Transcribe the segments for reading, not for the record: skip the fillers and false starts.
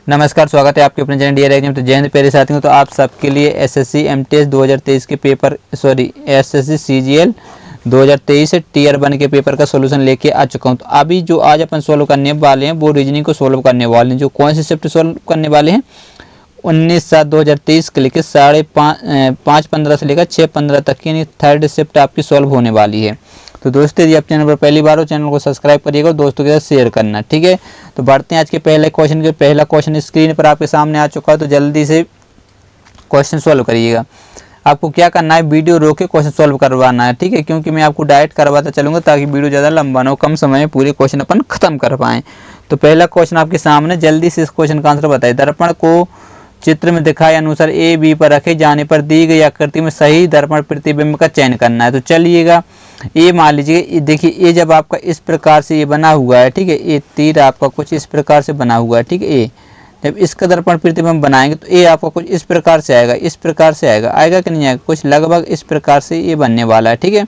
नमस्कार, स्वागत है आपके अपने चैनल डियर एग्जाम। तो जय हिंद प्यारे साथियों। तो आप सबके लिए एसएससी एमटीएस 2023 के पेपर एसएससी सीजीएल 2023 टीयर 1 के पेपर का सोल्यूशन लेके आ चुका हूं। तो अभी जो आज अपन सोल्व करने वाले हैं वो रीजनिंग को सोल्व करने वाले हैं। जो कौन सी शिफ्ट सोल्व करने वाले हैं 19/7/2023 के लेकर 5:15 से लेकर 6:15 तक की थर्ड शिफ्ट आपकी सोल्व होने वाली है। तो दोस्तों यदि आप चैनल पर पहली बार हो चैनल को सब्सक्राइब करिएगा और दोस्तों के साथ शेयर करना, ठीक है। तो बढ़ते हैं आज के पहले क्वेश्चन के। पहला क्वेश्चन स्क्रीन पर आपके सामने आ चुका है, तो जल्दी से क्वेश्चन सॉल्व करिएगा। आपको क्या करना है, वीडियो रोक के क्वेश्चन सॉल्व करवाना है, ठीक है, क्योंकि मैं आपको डायरेक्ट करवाता चलूंगा ताकि वीडियो ज़्यादा लंबा ना हो, कम समय में पूरे क्वेश्चन अपन खत्म कर पाएँ। तो पहला क्वेश्चन आपके सामने, जल्दी से इस क्वेश्चन का आंसर बताइए। दर्पण को चित्र में दिखाए अनुसार ए बी पर रखे जाने पर दी गई आकृति में सही दर्पण प्रतिबिंब का चयन करना है। तो चलिएगा, ये मान लीजिए, देखिए ये जब आपका इस प्रकार से ये बना हुआ है, ठीक है, ये तीर आपका कुछ इस प्रकार से बना हुआ है, ठीक है। ये जब इसका दर्पण प्रतिबिंब बनाएंगे तो ये आपका कुछ इस प्रकार से आएगा, इस प्रकार से आएगा कि नहीं आएगा, कुछ लगभग इस प्रकार से ये बनने वाला है, ठीक है।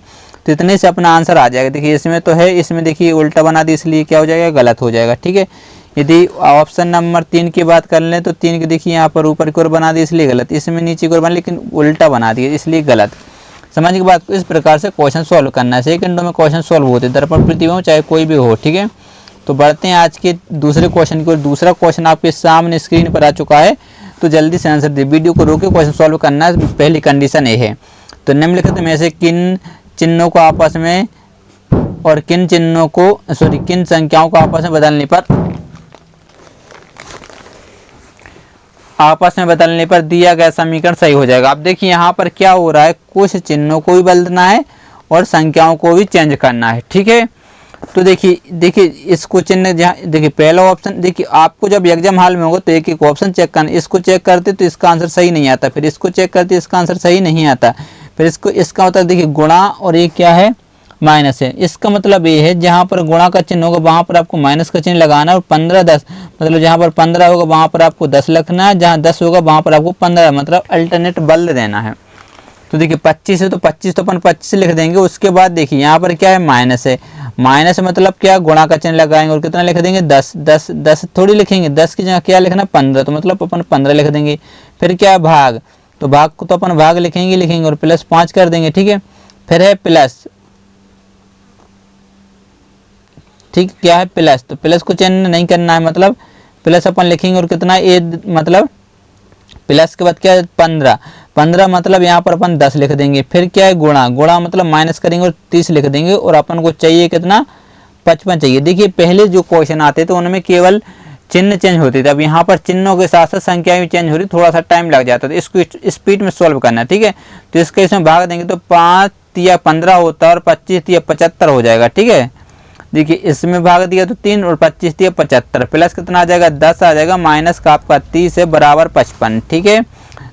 तो इतने से अपना आंसर आ जाएगा। देखिए इसमें तो है, इसमें देखिए उल्टा बना दी, इसलिए क्या हो जाएगा, गलत हो जाएगा, ठीक है। यदि ऑप्शन नंबर 3 की बात कर लें तो 3 की देखिए यहाँ पर ऊपर की ओर बना दी, इसलिए गलत। इसमें नीचे की ओर बना, लेकिन उल्टा बना दिया, इसलिए गलत। समझ के बाद इस प्रकार से क्वेश्चन सॉल्व करना है। सेकंडों में क्वेश्चन सॉल्व होते हैं, दर्पण प्रतिबिंब चाहे कोई भी हो, ठीक है। तो बढ़ते हैं आज के दूसरे क्वेश्चन की ओर। दूसरा क्वेश्चन आपके सामने स्क्रीन पर आ चुका है, तो जल्दी से आंसर दे। वीडियो को रोके क्वेश्चन सॉल्व करना है। पहली कंडीशन ये है, तो निम्नलिखित में से किन चिन्हों को आपस में और किन संख्याओं को आपस में बदलने पर दिया गया समीकरण सही हो जाएगा। अब देखिए यहाँ पर क्या हो रहा है, कुछ चिन्हों को भी बदलना है और संख्याओं को भी चेंज करना है, ठीक है। तो देखिए इसको चिन्ह, जहाँ देखिए पहला ऑप्शन, देखिए आपको जब एग्जाम हॉल में होगा तो एक एक ऑप्शन चेक करना। इसको चेक करते तो इसका आंसर सही नहीं आता, फिर इसको चेक करते इसका आंसर सही नहीं आता, फिर इसका मतलब देखिए गुणा और ये क्या है, माइनस है। इसका मतलब ये है जहाँ पर गुणा का चिन्ह होगा वहाँ पर आपको माइनस का चिन्ह लगाना है, और 15-10 मतलब जहाँ पर 15 होगा वहाँ पर आपको 10 लिखना है, जहाँ 10 होगा वहाँ पर आपको 15 मतलब अल्टरनेट बदल देना है। तो देखिए 25 है तो 25 तो अपन 25 लिख देंगे। उसके बाद देखिए यहाँ पर क्या है, माइनस है। माइनस मतलब क्या, गुणा का चिन्ह लगाएंगे और कितना लिख देंगे, 10 थोड़ी लिखेंगे, 10 की जगह क्या लिखना, 15, तो मतलब अपन 15 लिख देंगे। फिर क्या है, भाग, तो भाग को तो अपन भाग लिखेंगे और प्लस 5 कर देंगे, ठीक है। फिर है प्लस, ठीक, क्या है प्लस, तो प्लस को चेंज नहीं करना है, मतलब प्लस अपन लिखेंगे और कितना, ए मतलब प्लस के बाद क्या है, 15 मतलब यहाँ पर अपन 10 लिख देंगे। फिर क्या है, गुणा मतलब माइनस करेंगे और 30 लिख देंगे, और अपन को चाहिए कितना, 55 चाहिए। देखिए पहले जो क्वेश्चन आते थे उनमें केवल चिन्ह चेंज होते थे, अब यहाँ पर चिन्हों के साथ साथ संख्याएं भी चेंज हो रही, थोड़ा सा टाइम लग जाता है। तो इसको स्पीड में सॉल्व करना है, ठीक है। तो इसके इसमें भाग देंगे तो 5 या 15 होता है और 25 या 75 हो जाएगा, ठीक है। देखिए इसमें भाग दिया तो 3 और 25 दिया 75, प्लस कितना आ जाएगा, 10 आ जाएगा, माइनस का आपका 30 है बराबर 55, ठीक है।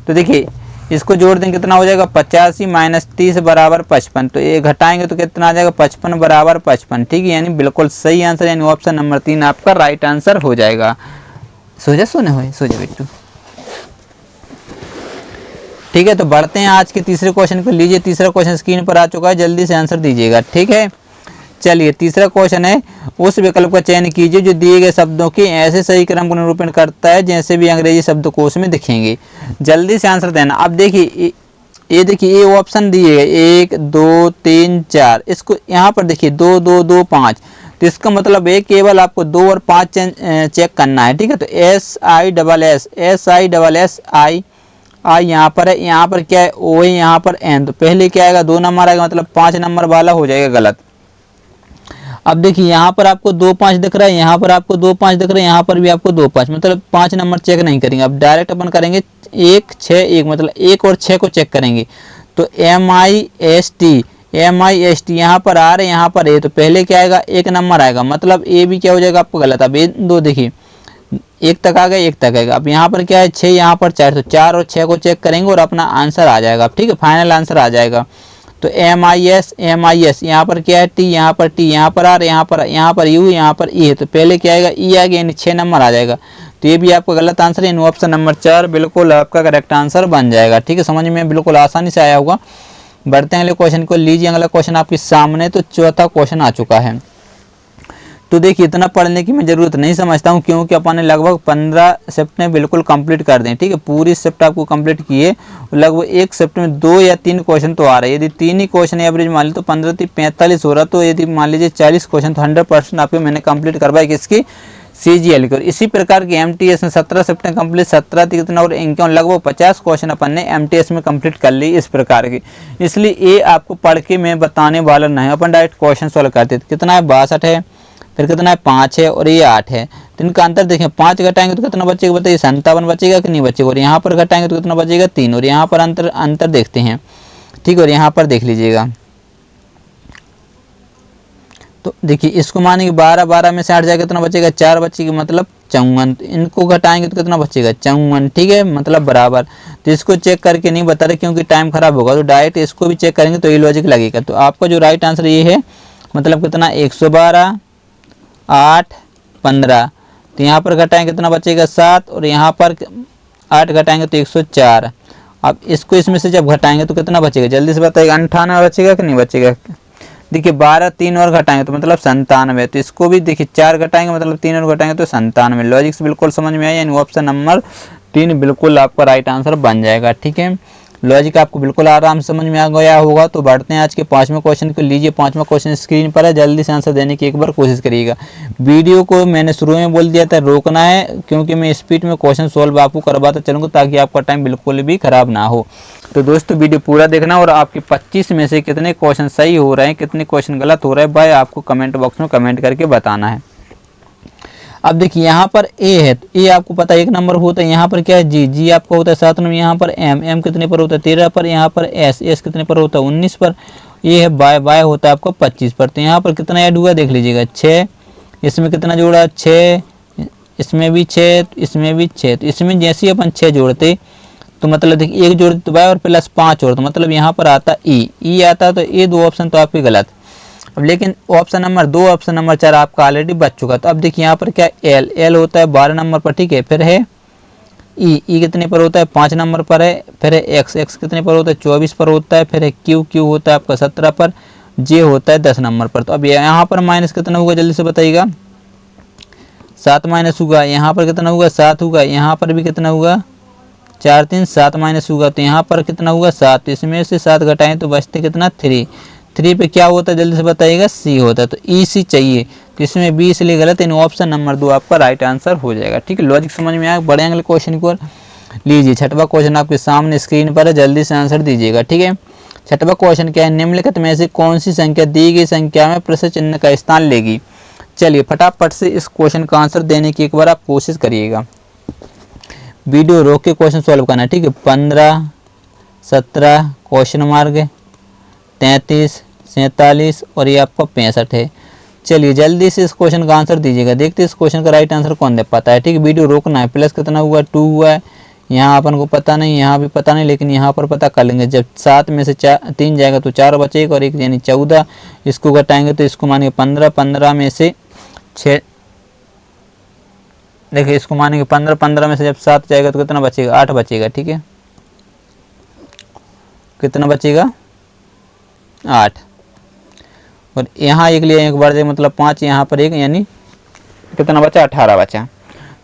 तो देखिए इसको जोड़ देंगे कितना हो जाएगा, 85 माइनस 30 बराबर 55, तो ये घटाएंगे तो कितना आ जाएगा, 55 बराबर 55, ठीक है। यानी बिल्कुल सही आंसर, यानी ऑप्शन नंबर 3 आपका राइट आंसर हो जाएगा। सो जा बिट्टू, ठीक है। तो बढ़ते हैं आज के तीसरे क्वेश्चन पर। लीजिए तीसरा क्वेश्चन स्क्रीन पर आ चुका है, जल्दी से आंसर दीजिएगा, ठीक है। चलिए तीसरा क्वेश्चन है, उस विकल्प का चयन कीजिए जो दिए गए शब्दों के ऐसे सही क्रम को निरूपण करता है जैसे भी अंग्रेजी शब्दकोश में दिखेंगे। जल्दी से आंसर देना। अब देखिए ये देखिए ये ऑप्शन दिए गए 1 2 3 4, इसको यहाँ पर देखिए 2 2 2 5, तो इसका मतलब है केवल आपको 2 और 5 चेक करना है, ठीक है। तो SI यहाँ पर है, यहाँ पर क्या है O है, यहाँ पर N, तो पहले क्या आएगा, 2 नंबर आएगा, मतलब 5 नंबर वाला हो जाएगा गलत। अब देखिए यहाँ पर आपको 2 5 दिख रहा है, यहाँ पर आपको 2 5 दिख रहा है, यहाँ पर भी आपको 2 5, मतलब 5 नंबर चेक नहीं करेंगे। अब डायरेक्ट अपन करेंगे 1 6 1, मतलब 1 और 6 को चेक करेंगे। तो MIST यहाँ पर आ रहे, यहाँ पर ए, तो पहले क्या आएगा, 1 नंबर आएगा, मतलब ए भी क्या हो जाएगा आपको गलत। अब ये दो देखिए 1 तक आ गया, 1 तक आएगा। अब यहाँ पर क्या है 6, यहाँ पर 4, तो 4 और 6 को चेक करेंगे और अपना आंसर आ जाएगा, ठीक है, फाइनल आंसर आ जाएगा। तो MIS यहाँ पर क्या है, T, यहाँ पर T, यहाँ पर R, यहाँ पर U, यहाँ पर E है, तो पहले क्या आएगा, E आ गया, यानी 6 नंबर आ जाएगा। तो ये भी आपका गलत आंसर है, यानी ऑप्शन नंबर 4 बिल्कुल आपका करेक्ट आंसर बन जाएगा, ठीक है। समझ में बिल्कुल आसानी से आया होगा। बढ़ते हैं अगले क्वेश्चन को। लीजिए अगला क्वेश्चन आपके सामने, तो चौथा क्वेश्चन आ चुका है। तो देखिए इतना पढ़ने की मैं ज़रूरत नहीं समझता हूँ, क्योंकि अपन ने लगभग 15 शिफ्ट में बिल्कुल कंप्लीट कर दें। ठीक है, पूरी शिफ्ट आपको कंप्लीट किए, लगभग एक शिफ्ट में 2 या 3 क्वेश्चन तो आ रहे हैं। यदि 3 ही क्वेश्चन एवरेज मान ली तो 15 3 45 हो रहा, तो यदि मान लीजिए 40 क्वेश्चन तो 100% आपके मैंने कंप्लीट करवाए किसकी, CGL की। और इसी प्रकार की MTS में 17 शिफ्टें कंप्लीट, 17 कितना और इनके लगभग 50 क्वेश्चन अपन ने MTS में कंप्लीट कर ली इस प्रकार की। इसलिए ये आपको पढ़ के मैं बताने वाला नहीं, अपन डायरेक्ट क्वेश्चन सॉल्व करते। कितना है, 62 है, फिर कितना है 5 है और ये 8 है। तो इनका अंतर देखें, 5 घटाएंगे तो कितना बचेगा बताइए, 57 बचेगा कि नहीं बचेगा। और यहाँ पर घटाएंगे तो कितना बचेगा, 3। और यहाँ पर अंतर देखते हैं। ठीक है, और यहाँ पर देख लीजिएगा, तो देखिए इसको मानेंगे 12, 12 में से 8 जाएगा कितना बचेगा, 4 बचेगा, मतलब 54। इनको घटाएंगे तो कितना बचेगा, 54। ठीक है, मतलब बराबर। तो इसको चेक करके नहीं बता रहे क्योंकि टाइम खराब होगा, तो डायरेक्ट इसको भी चेक करेंगे तो ये लॉजिक लगेगा। तो आपका जो राइट आंसर ये है, मतलब कितना 112, 8, 15। तो यहाँ पर घटाएंगे कितना बचेगा, 7। और यहाँ पर 8 घटाएंगे तो 104। अब इसको इसमें से जब घटाएंगे तो कितना बचेगा, जल्दी से बताइएगा, 98 बचेगा कि नहीं बचेगा। देखिए 12, 3 और घटाएंगे तो मतलब 97। तो इसको भी देखिए 4 घटाएंगे मतलब 3 और घटाएंगे तो 97। लॉजिक से बिल्कुल समझ में आया, यानी ऑप्शन नंबर 3 बिल्कुल आपका राइट आंसर बन जाएगा। ठीक है, लॉजिक आपको बिल्कुल आराम से समझ में आ गया होगा। तो बढ़ते हैं आज के 5वें क्वेश्चन को। लीजिए 5वां क्वेश्चन स्क्रीन पर है, जल्दी से आंसर देने की एक बार कोशिश करिएगा। वीडियो को मैंने शुरू में बोल दिया था रोकना है, क्योंकि मैं स्पीड में क्वेश्चन सॉल्व आपको करवाता चलूँगा ताकि आपका टाइम बिल्कुल भी खराब ना हो। तो दोस्तों वीडियो पूरा देखना, और आपके 25 में से कितने क्वेश्चन सही हो रहे हैं, कितने क्वेश्चन गलत हो रहे हैं, भाई आपको कमेंट बॉक्स में कमेंट करके बताना है। अब देखिए यहाँ पर ए है, तो ए आपको पता है 1 नंबर होता है, यहाँ पर क्या है जी, जी आपका होता है 7 नंबर, यहाँ पर एम, एम कितने पर होता है 13 पर, यहाँ पर एस, एस कितने पर होता है 19 पर, ये है बाय, बाय होता है आपका 25 पर। तो यहाँ पर कितना ऐड हुआ देख लीजिएगा, 6, इसमें कितना जोड़ा 6, इसमें भी 6, इसमें भी 6। तो इसमें जैसे ही अपन 6 जोड़ते तो मतलब देखिए 1 जोड़ते तो बाय और प्लस 5 और, तो मतलब यहाँ पर आता ई आता, तो ये 2 ऑप्शन तो आपके गलत। अब लेकिन ऑप्शन नंबर 2, ऑप्शन नंबर 4 आपका ऑलरेडी बच चुका। तो अब देखिए यहाँ पर क्या एल, एल होता है 12 नंबर पर। ठीक है, फिर है ई, ई कितने पर होता है 5 नंबर पर है। फिर है एक्स, एक्स कितने पर होता है 24 पर होता है। फिर है क्यू, क्यू होता है आपका 17 पर। जे होता है 10 नंबर पर। तो अब यहाँ पर माइनस कितना होगा जल्दी से बताइएगा, 7 माइनस होगा। यहाँ पर कितना होगा 7 होगा। यहाँ पर भी कितना होगा 4 3 7 माइनस होगा। तो यहाँ पर कितना होगा 7, इसमें से 7 घटाएं तो बचते कितना 3, 3 पे क्या होता है जल्दी से बताइएगा, सी होता है। तो ई सी चाहिए, तो इसमें बी इसलिए गलत है, ऑप्शन नंबर 2 आपका राइट आंसर हो जाएगा। ठीक है, लॉजिक समझ में आया। बड़े अगले क्वेश्चन को लीजिए, 6वां क्वेश्चन आपके सामने स्क्रीन पर है, जल्दी से आंसर दीजिएगा। ठीक है, 6वां क्वेश्चन क्या है, निम्नलिखित में से कौन सी संख्या दी गई संख्या में प्रश्न चिन्ह का स्थान लेगी। चलिए फटाफट से इस क्वेश्चन का आंसर देने की एक बार आप कोशिश करिएगा, वीडियो रोक के क्वेश्चन सॉल्व करना है। ठीक है, 15, 17 क्वेश्चन मार्क, 33, 47 और ये आपका 65 है। चलिए जल्दी से इस क्वेश्चन का आंसर दीजिएगा, देखते हैं इस क्वेश्चन का राइट आंसर कौन दे पाता है। ठीक है, वीडियो रोकना है। प्लस कितना हुआ 2 हुआ है, यहाँ अपन को पता नहीं, यहाँ भी पता नहीं, लेकिन यहाँ पर पता कर लेंगे। जब 7 में से 3 जाएगा तो 4 बचेगा और 1 यानी 14। इसको घटाएंगे तो इसको मानेंगे 15, 15 में से 6, देखिए इसको मानेंगे 15, 15 में से जब 7 जाएगा तो कितना बचेगा 8 बचेगा। ठीक है, कितना बचेगा 8। और यहाँ एक लिए एक बार दे मतलब 5, यहाँ पर 1 यानी कितना बचा 18 बचा।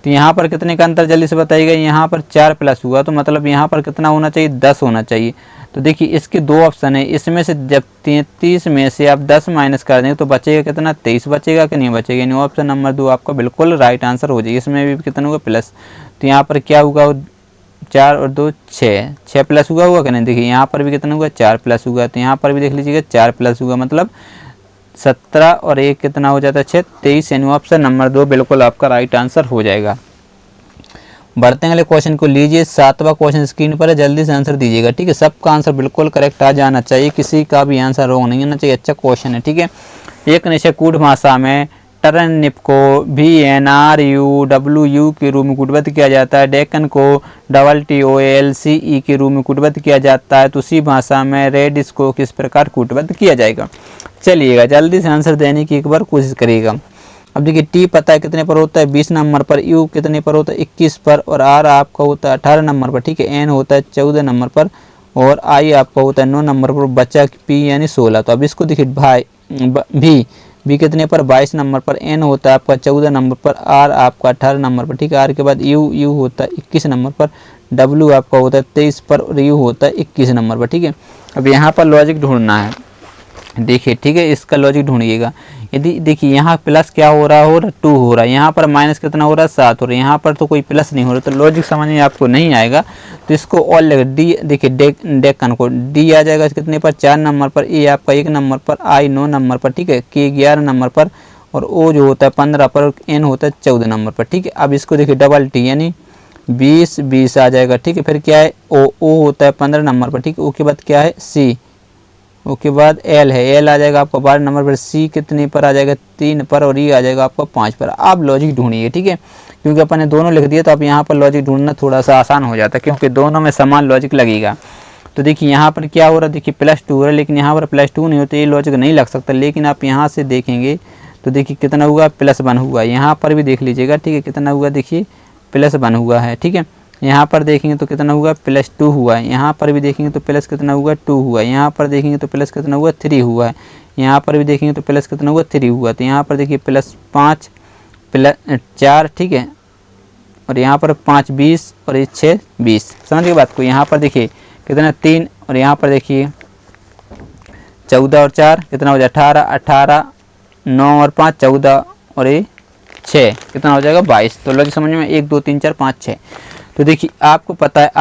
तो यहाँ पर कितने का अंतर जल्दी से बताइएगा, यहाँ पर 4 प्लस हुआ तो मतलब यहाँ पर कितना होना चाहिए 10 होना चाहिए। तो देखिए इसके 2 ऑप्शन है, इसमें से जब 33 में से आप 10 माइनस कर देंगे तो बचेगा कितना 23 बचेगा कि नहीं बचेगा, यानी ऑप्शन नंबर 2 आपका बिल्कुल राइट आंसर हो जाएगा। इसमें भी कितना होगा प्लस, तो यहाँ पर क्या होगा 4 और 2 6, 6 प्लस हुआ कि नहीं। देखिए यहाँ पर भी कितना हुआ 4 प्लस हुआ, तो यहाँ पर भी देख लीजिएगा 4 प्लस हुआ, मतलब 17 और 1 कितना हो जाता है 6, 23, यानी ऑप्शन नंबर 2 बिल्कुल आपका राइट आंसर हो जाएगा। बढ़ते हैं अगले क्वेश्चन को। लीजिए 7वां क्वेश्चन स्क्रीन पर है, जल्दी से आंसर दीजिएगा। ठीक है, सबका आंसर बिल्कुल करेक्ट आ जाना चाहिए, किसी का भी आंसर रॉन्ग नहीं होना चाहिए। अच्छा क्वेश्चन है। ठीक है, एक निषेकूट भाषा में टर्निप को VNRUWU के रूप में कूटबद्ध किया जाता है, डेक्कन को TTOLCE के रूप में कूटबद्ध किया जाता है, तो उसी भाषा में रेडिस को किस प्रकार कूटबद्ध किया जाएगा। चलिएगा जल्दी से आंसर देने की एक बार कोशिश करिएगा। अब देखिए टी पता है कितने पर होता है 20 नंबर पर, यू कितने पर होता है 21 पर, और आर आपका होता है 18 नंबर पर। ठीक है, एन होता है 14 नंबर पर, और आई आपका होता है 9 नंबर पर, बचा पी यानी 16। तो अब इसको देखिए भाई भी बी कितने पर 22 नंबर पर, एन होता है आपका 14 नंबर पर, आर आपका 18 नंबर पर, ठीक है। आर के बाद यू होता है 21 नंबर पर, डब्ल्यू आपका होता है 23 पर और यू होता है 21 नंबर पर, ठीक है। अब यहाँ पर लॉजिक ढूंढना है, देखिए ठीक है, इसका लॉजिक ढूंढिएगा। यदि देखिए यहाँ प्लस क्या हो रहा है 2 हो रहा है, यहाँ पर माइनस कितना हो रहा है 7 हो रहा है, यहाँ पर तो कोई प्लस नहीं हो रहा, तो लॉजिक समझ में आपको नहीं आएगा। तो इसको और लगे डी, देखिए डेक्कन को डी आ जाएगा कितने पर 4 नंबर पर, ए आपका 1 नंबर पर, आई 9 नंबर पर, ठीक है, के 11 नंबर पर और ओ जो होता है 15 पर, एन होता है 14 नंबर पर, ठीक है। अब इसको देखिए डबल टी यानी 20 आ जाएगा, ठीक है। फिर क्या है ओ होता है 15 नंबर पर, ठीक है। ओ के बाद क्या है सी, उसके बाद एल है, एल आ जाएगा आपका 12 नंबर पर, सी कितने पर आ जाएगा 3 पर और ये आ जाएगा आपका 5 पर। आप लॉजिक ढूंढिए, ठीक है, क्योंकि अपन ने दोनों लिख दिया तो अब यहाँ पर लॉजिक ढूंढना थोड़ा सा आसान हो जाता है, क्योंकि दोनों में समान लॉजिक लगेगा। तो देखिए यहाँ पर क्या हो रहा है, देखिए +2 हो रहा है, लेकिन यहाँ पर +2 नहीं होता, ये लॉजिक नहीं लग सकता। लेकिन आप यहाँ से देखेंगे तो देखिए कितना हुआ +1 हुआ, यहाँ पर भी देख लीजिएगा, ठीक है, कितना हुआ देखिए +1 हुआ है, ठीक है। यहाँ पर देखेंगे तो कितना हुआ +2 हुआ है, यहाँ पर भी देखेंगे तो प्लस कितना हुआ 2 हुआ है, यहाँ पर देखेंगे तो प्लस कितना हुआ 3 हुआ है, यहाँ पर भी देखेंगे तो प्लस कितना हुआ 3 हुआ। तो यहाँ पर देखिए +5 +4, ठीक है, और यहाँ पर 5 20 और ये 6 20, समझ गए बात को। यहाँ पर देखिए कितना 3 और यहाँ पर देखिए 14 और 4 कितना हो जाए 18, 18 9 और 5 14 और ये 6 कितना हो जाएगा 22। तो लॉजिक समझ में 1 2 3 4 5 6। तो देखिए आपको पता है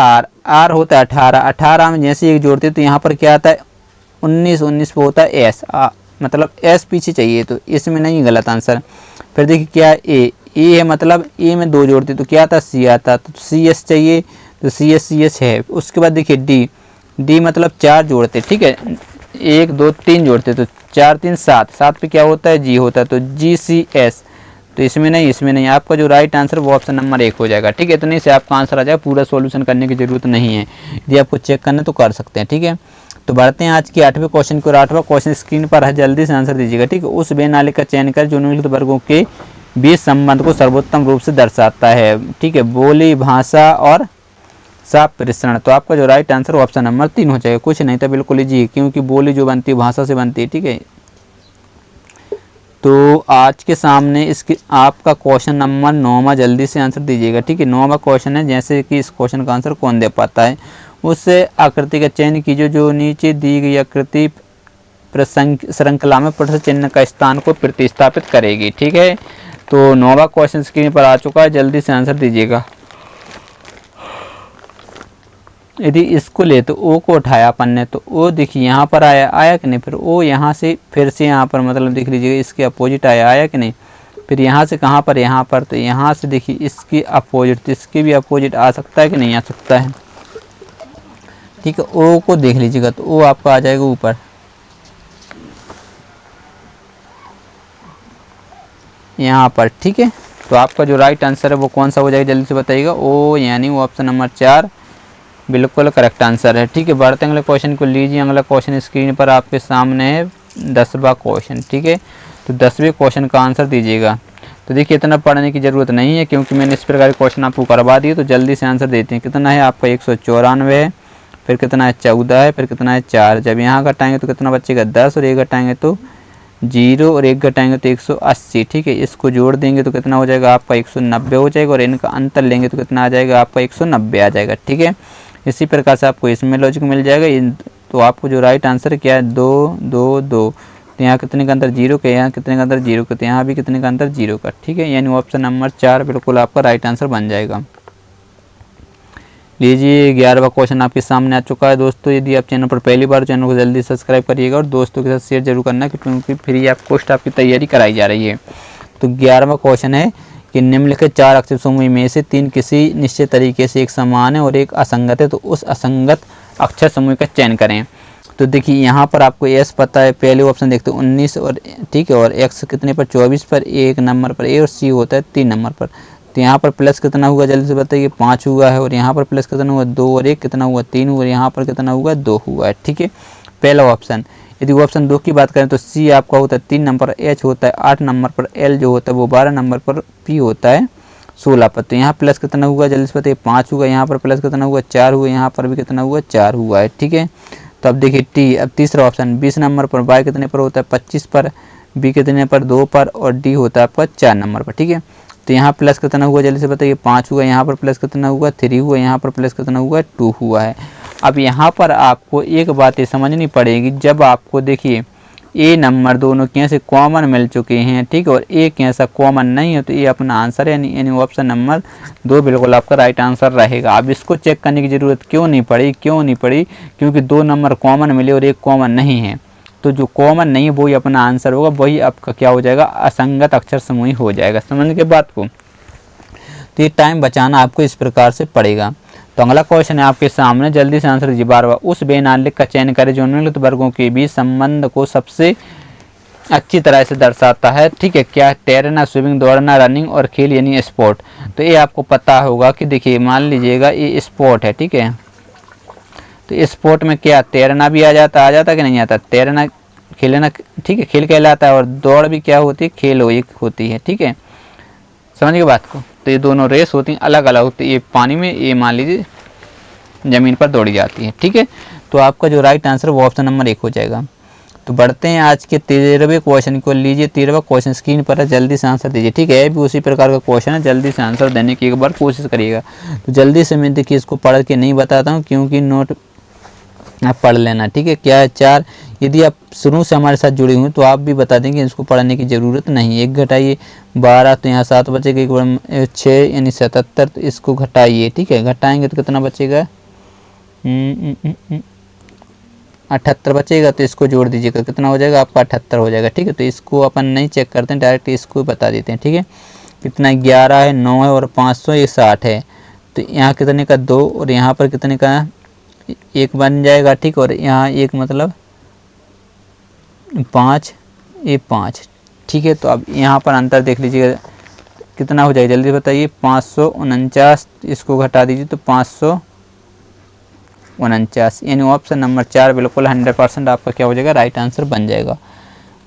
आर होता है 18, 18 में जैसे एक जोड़ते तो यहाँ पर क्या आता है 19, 19 पे होता है एस, मतलब एस पीछे चाहिए, तो इसमें नहीं, गलत आंसर। फिर देखिए क्या है ए है, मतलब ए में 2 जोड़ते तो क्या आता सी आता, तो सी एस चाहिए, तो सी एस है। उसके बाद देखिए डी मतलब 4 जोड़ते, ठीक है, 1 2 3 जोड़ते तो 4 3 7, 7 पे क्या होता है जी होता है, तो जी सी एस। तो इसमें नहीं, आपका जो राइट आंसर वो ऑप्शन नंबर 1 हो जाएगा, ठीक है। इतने से आपका आंसर आ जाएगा, पूरा सॉल्यूशन करने की जरूरत नहीं है, यदि आपको चेक करना तो कर सकते हैं, ठीक है। तो बढ़ते हैं आज के 8वें क्वेश्चन को। 8वां क्वेश्चन स्क्रीन पर है, जल्दी से आंसर दीजिएगा, ठीक है। उस वे नाले का चयन कर जो निम्नलिखित वर्गों के बीच संबंध को सर्वोत्तम रूप से दर्शाता है, ठीक है, बोली भाषा और साफ परिश्रण। तो आपका जो राइट आंसर ऑप्शन नंबर 3 हो जाएगा, कुछ नहीं था, बिल्कुल इजी, क्योंकि बोली जो बनती है भाषा से बनती है, ठीक है। तो आज के सामने इसके आपका क्वेश्चन नंबर 9वां, जल्दी से आंसर दीजिएगा, ठीक है। 9वां क्वेश्चन है, जैसे कि इस क्वेश्चन का आंसर कौन दे पाता है, उस आकृति का चयन कीजिए जो नीचे दी गई आकृति श्रृंखला में प्रश्न चिन्ह का स्थान को प्रतिस्थापित करेगी, ठीक है। तो 9वां क्वेश्चन स्क्रीन पर आ चुका है, जल्दी से आंसर दीजिएगा। यदि इसको ले तो ओ को उठाया अपन ने, तो ओ देखिए यहाँ पर आया कि नहीं, फिर ओ यहाँ से फिर से यहाँ पर मतलब देख लीजिएगा इसके अपोजिट आया कि नहीं, फिर यहाँ से कहाँ पर यहाँ पर, तो यहाँ से देखिए इसकी अपोजिट, तो इसके भी अपोजिट आ सकता है कि नहीं आ सकता है, ठीक है। ओ को देख लीजिएगा तो ओ आपका आ जाएगा ऊपर, यहाँ पर, ठीक है। तो आपका जो राइट आंसर है वो कौन सा हो जाएगा, जल्दी से बताइएगा। ओ यानी वो ऑप्शन नंबर 4 बिल्कुल करेक्ट आंसर है, ठीक है। बढ़ते अगले क्वेश्चन को लीजिए। अगला क्वेश्चन स्क्रीन पर आपके सामने है 10वां क्वेश्चन, ठीक है। तो 10वें क्वेश्चन का आंसर दीजिएगा। तो देखिए इतना पढ़ने की ज़रूरत नहीं है, क्योंकि मैंने इस प्रकार के क्वेश्चन आपको करवा दिए। तो जल्दी से आंसर देते हैं। कितना है आपका 194 है, फिर कितना है 14 है, फिर कितना है 4। जब यहाँ घटाएंगे तो कितना बचेगा 10 और 1 घटाएंगे तो 0 और 1 घटाएंगे तो 180, ठीक है। इसको जोड़ देंगे तो कितना हो जाएगा आपका 190 हो जाएगा, और इनका अंतर लेंगे तो कितना आ जाएगा आपका 190 आ जाएगा, ठीक है। इसी प्रकार से आपको इसमें लॉजिक मिल जाएगा। तो आपको जो राइट आंसर क्या है 2 2 2, तो यहाँ कितने का अंतर 0 का, यहाँ कितने का अंतर 0 का, तो यहाँ भी कितने का अंतर 0 का, ठीक है। यानी ऑप्शन नंबर 4 बिल्कुल आपका राइट आंसर बन जाएगा। लीजिए 11वां क्वेश्चन आपके सामने आ चुका है दोस्तों। यदि आप चैनल पर पहली बार, चैनल को जल्दी सब्सक्राइब करिएगा और दोस्तों के साथ शेयर जरूर करना, क्योंकि फ्री आप पोस्ट आपकी तैयारी कराई जा रही है। तो 11वां क्वेश्चन है कि निम्नलिखित 4 अक्षर समूह में से 3 किसी निश्चित तरीके से एक समान है और एक असंगत है, तो उस असंगत अक्षर समूह का चयन करें। तो देखिए यहाँ पर आपको एस पता है, पहले ऑप्शन देखते हैं 19 और, ठीक है, और एक्स कितने पर 24 पर, 1 नंबर पर ए, और सी होता है 3 नंबर पर। तो यहाँ पर प्लस कितना हुआ जल्दी से बताइए 5 हुआ है, और यहाँ पर प्लस कितना हुआ 2 और 1 कितना हुआ 3 हुआ, यहाँ पर कितना हुआ 2 हुआ है, ठीक है, पहला ऑप्शन। यदि ऑप्शन 2 की बात करें तो सी आपका होता है 3 नंबर, एच होता है 8 नंबर पर, एल जो होता है वो 12 नंबर पर, पी होता है 16 पर। तो यहाँ प्लस कितना हुआ जल्दी से बताइए 5 हुआ, यहाँ पर प्लस कितना हुआ 4 हुआ, यहाँ पर भी कितना हुआ 4 हुआ है, ठीक है। तो अब देखिए टी, अब तीसरा ऑप्शन 20 नंबर पर, वाई कितने पर होता है 25 पर, बी कितने पर 2 पर और डी होता है आपका 4 नंबर पर। ठीक है, तो यहाँ प्लस कितना हुआ जल्दी से बताइए 5 हुआ, यहाँ पर प्लस कितना हुआ 3 हुआ, यहाँ पर प्लस कितना हुआ 2 हुआ है। अब यहाँ पर आपको एक बात ये समझनी पड़ेगी, जब आपको देखिए ए नंबर दोनों के से कॉमन मिल चुके हैं, ठीक है, और एक ऐसा कॉमन नहीं है, तो ये अपना आंसर है, यानी ऑप्शन नंबर 2 बिल्कुल आपका राइट आंसर रहेगा। अब इसको चेक करने की ज़रूरत क्यों नहीं पड़ी, क्योंकि 2 नंबर कॉमन मिले और एक कॉमन नहीं है, तो जो कॉमन नहीं है वही अपना आंसर होगा, वही आपका क्या हो जाएगा, असंगत अक्षर समूह हो जाएगा। समझ के बात को, तो ये टाइम बचाना आपको इस प्रकार से पड़ेगा। तो अगला क्वेश्चन है आपके सामने, जल्दी से आंसर दीजिए। 12वां, उस बेनालिक का चयन करें जो निम्नलिखित वर्गों के बीच संबंध को सबसे अच्छी तरह से दर्शाता है। ठीक है, क्या तैरना, स्विमिंग, दौड़ना, रनिंग और खेल यानी स्पोर्ट। तो ये आपको पता होगा कि देखिए मान लीजिएगा ये स्पोर्ट है, ठीक है, तो स्पोर्ट में क्या तैरना भी आ जाता कि नहीं आता, तैरना खेलना, ठीक है, खेल कहलाता है, और दौड़ भी क्या होती है, खेल होती है। ठीक है, समझ गए बात को। तो ये दोनों रेस होती हैं, अलग अलग होती है, ये पानी में, ये मान लीजिए ज़मीन पर दौड़ी जाती है। ठीक है, तो आपका जो राइट आंसर वो ऑप्शन नंबर 1 हो जाएगा। तो बढ़ते हैं आज के 13वें क्वेश्चन को लीजिए। 13वां क्वेश्चन स्क्रीन पर है, जल्दी से आंसर दीजिए। ठीक है, भी उसी प्रकार का क्वेश्चन है, जल्दी से आंसर देने की एक बार कोशिश करिएगा। तो जल्दी से मैं देखिए इसको पढ़ के नहीं बताता हूँ, क्योंकि नोट आप पढ़ लेना। ठीक है, क्या है 4, यदि आप शुरू से हमारे साथ जुड़े हुए तो आप भी बता देंगे, इसको पढ़ने की ज़रूरत नहीं है। 1 घटाइए 12, तो यहाँ 7 बचेगा, 1 6 यानी 77, तो इसको घटाइए। ठीक है, घटाएंगे तो कितना बचेगा 78 बचेगा, तो इसको जोड़ दीजिएगा, कितना हो जाएगा आपका 78 हो जाएगा। ठीक है, तो इसको अपन नहीं चेक करते हैं, डायरेक्ट इसको बता देते हैं। ठीक है, कितना 11 है, 9 है और 500 ये 60 है, तो यहाँ कितने का 2 और यहाँ पर कितने का 1 बन जाएगा। ठीक, और यहाँ 1 मतलब 5, ये 5। ठीक है, तो अब यहाँ पर अंतर देख लीजिएगा कितना हो जाएगा, जल्दी बताइए 549, इसको घटा दीजिए तो 549, यानी ऑप्शन नंबर 4 बिल्कुल 100% आपका क्या हो जाएगा, राइट आंसर बन जाएगा।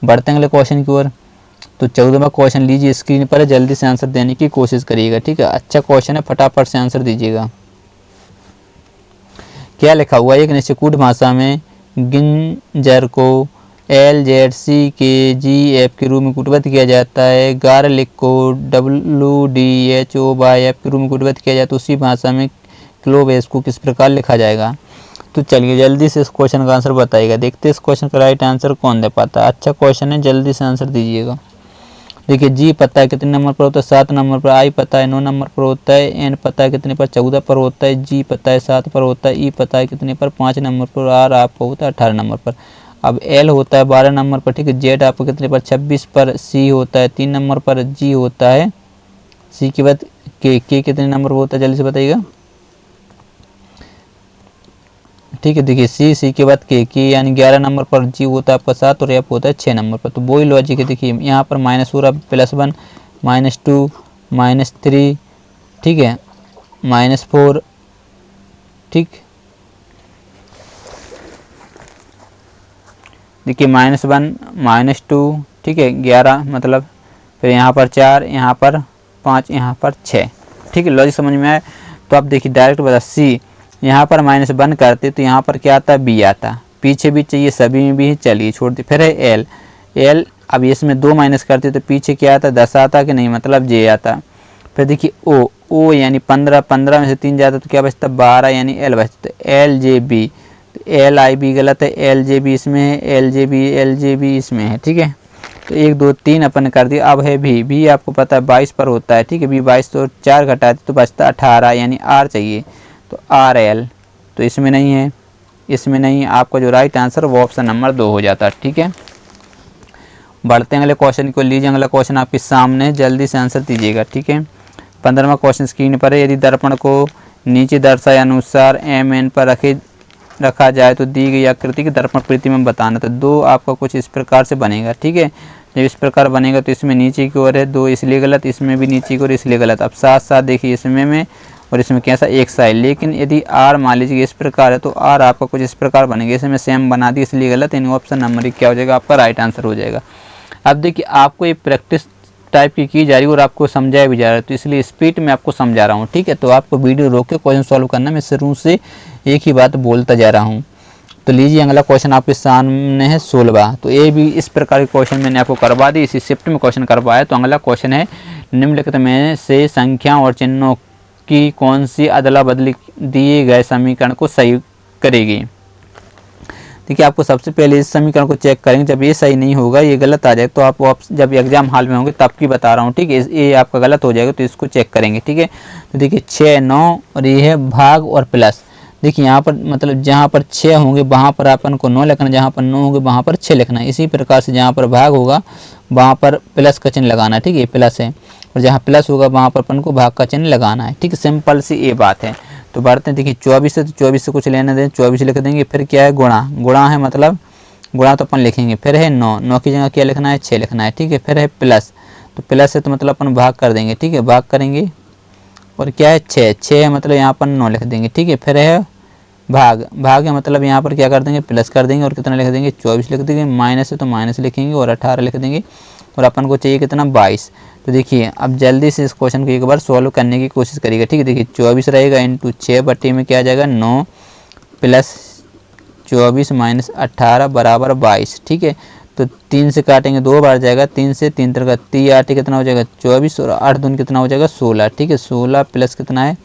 बढ़ते हैं अगले क्वेश्चन की ओर। तो 14वां क्वेश्चन लीजिए, स्क्रीन पर जल्दी से आंसर देने की कोशिश करिएगा। ठीक है, अच्छा क्वेश्चन है, फटाफट से आंसर दीजिएगा। क्या लिखा हुआ है, एक निश्चित भाषा में गिंजर को LZC के GF के रूप में कूटबद्ध किया जाता है, गार्लिक को WDHOF के रूप में कूटबद्ध किया जाता है, उसी भाषा में क्लोवेस को किस प्रकार लिखा जाएगा। तो चलिए जल्दी से इस क्वेश्चन का आंसर बताइएगा, देखते हैं इस क्वेश्चन का राइट आंसर कौन दे पाता है। अच्छा क्वेश्चन है, जल्दी से आंसर दीजिएगा। देखिए जी पता है कितने नंबर पर होता है, 7 नंबर पर, आई पता है 9 नंबर पर होता है, एन पता है कितने पर 14 पर होता है, जी पता है 7 पर होता है, ई पता है कितने पर 5 नंबर पर, आर आपको होता है 18 नंबर पर। अब एल होता है 12 नंबर पर, ठीक है, जेड आपको कितने पर 26 पर, सी होता है 3 नंबर पर, जी होता है, सी के बाद के कितने नंबर पर होता है जल्दी से बताइएगा। ठीक है, देखिए सी के बाद के यानी 11 नंबर पर, जी होता है आपका 7 और एफ होता है 6 नंबर पर। तो वही लॉजिक है, देखिए यहाँ पर माइनस हो रहा +1 -2 -3, ठीक है, -4, ठीक, देखिए -1 -2, ठीक है, 11 मतलब, फिर यहाँ पर 4, यहाँ पर 5, यहाँ पर 6। ठीक है, लॉजिक समझ में आया। तो आप देखिए डायरेक्ट बता, सी यहाँ पर -1 करते तो यहाँ पर क्या आता, बी आता, पीछे भी चाहिए, सभी में भी चलिए छोड़ दी। फिर है एल, अब इसमें 2 माइनस करते तो पीछे क्या आता, 10 आता कि नहीं, मतलब जे आता। फिर देखिए ओ यानी 15 में से 3 जाता तो क्या बचता, 12 यानी एल बचता, L J B, L I B गलत है, एल जे बी इसमें है, एल जे बी इसमें है। ठीक है, तो 1 2 3 अपन कर दिया। अब है भी आपको पता है 22 पर होता है, ठीक है, भी 22 तो 4 घटाते तो बचता 18 यानी आर चाहिए, तो आर एल, तो इसमें नहीं है, इसमें नहीं, आपका जो राइट आंसर वो ऑप्शन नंबर 2 हो जाता है। ठीक है, बढ़ते हैं अगले क्वेश्चन को लीजिए। अगला क्वेश्चन आपके सामने, जल्दी से आंसर दीजिएगा। ठीक है, 15वां क्वेश्चन स्क्रीन पर है, यदि दर्पण को नीचे दर्शाए अनुसार MN पर रखा जाए तो दी गई आकृति की दर्पण प्रतिबिंब बताना। तो 2 आपका कुछ इस प्रकार से बनेगा। ठीक है, जब इस प्रकार बनेगा तो इसमें नीचे की ओर है 2 इसलिए गलत, इसमें भी नीचे की ओर इसलिए गलत। अब साथ साथ देखिए इसमें में और इसमें कैसा एक सा है, लेकिन यदि आर मान लीजिए इस प्रकार है तो आर आपका कुछ इस प्रकार बनेगा, इसमें सेम बना दी इसलिए गलत, यानी ऑप्शन नंबर 1 क्या हो जाएगा, आपका राइट आंसर हो जाएगा। अब देखिए आपको ये प्रैक्टिस टाइप की जा रही है और आपको समझाया भी जा रहा है, तो इसलिए स्पीड में आपको समझा रहा हूँ। ठीक है, तो आपको वीडियो रोक के क्वेश्चन सॉल्व करना, मैं शुरू से एक ही बात बोलता जा रहा हूँ। तो लीजिए अगला क्वेश्चन आपके सामने है 16वां। तो ये भी इस प्रकार के क्वेश्चन मैंने आपको करवा दी, इसी शिफ्ट में क्वेश्चन करवाया। तो अगला क्वेश्चन है निम्नलिखित में से संख्या और चिन्हों की कौन सी अदला बदली दिए गए समीकरण को सही करेगी। देखिए आपको सबसे पहले इस समीकरण को चेक करेंगे, जब ये सही नहीं होगा, ये गलत आ जाए तो आप जब एग्जाम हॉल में होंगे तब की बता रहा हूँ, ठीक है। ये आपका गलत हो जाएगा तो इसको चेक करेंगे, ठीक है। तो देखिए 6 9 और ये है भाग और प्लस। देखिए यहाँ पर मतलब जहाँ पर 6 होंगे वहाँ पर अपन को 9 लिखना, जहाँ पर 9 होंगे वहाँ पर 6 लिखना है। इसी प्रकार से जहाँ पर भाग होगा वहाँ पर प्लस का चिन्ह लगाना है, ठीक है, प्लस है। और जहाँ प्लस होगा वहाँ पर अपन को भाग का चिन्ह लगाना है, ठीक है। सिंपल सी ये बात है। तो बढ़ते हैं, देखिए 24 है तो 24 से कुछ लेने दें, 24 लिख देंगे। फिर क्या है गुणा, गुणा है मतलब गुणा तो अपन लिखेंगे। फिर है 9, 9 की जगह क्या लिखना है 6 लिखना है, ठीक है। फिर है प्लस, तो प्लस है तो मतलब अपन भाग कर देंगे, ठीक है, भाग करेंगे। और क्या है 6, 6 है मतलब यहाँ पर 9 लिख देंगे, ठीक है। फिर है भाग, भाग है मतलब यहाँ पर क्या कर देंगे प्लस कर देंगे और कितना लिख देंगे 24 लिख देंगे। माइनस है तो माइनस लिखेंगे और 18 लिख देंगे। और अपन को चाहिए कितना 22। तो देखिए अब जल्दी से इस क्वेश्चन को एक बार सॉल्व करने की कोशिश करिएगा, ठीक है। देखिए 24 रहेगा इंटू 6 बट्टी में क्या आ जाएगा 9 प्लस 24 माइनस 18 बराबर 22, ठीक है। तो 3 से काटेंगे 2 बार जाएगा, 3 से 3 तरह 3 8 कितना हो जाएगा 24 और 8 दून कितना हो जाएगा 16, ठीक है। 16 प्लस कितना है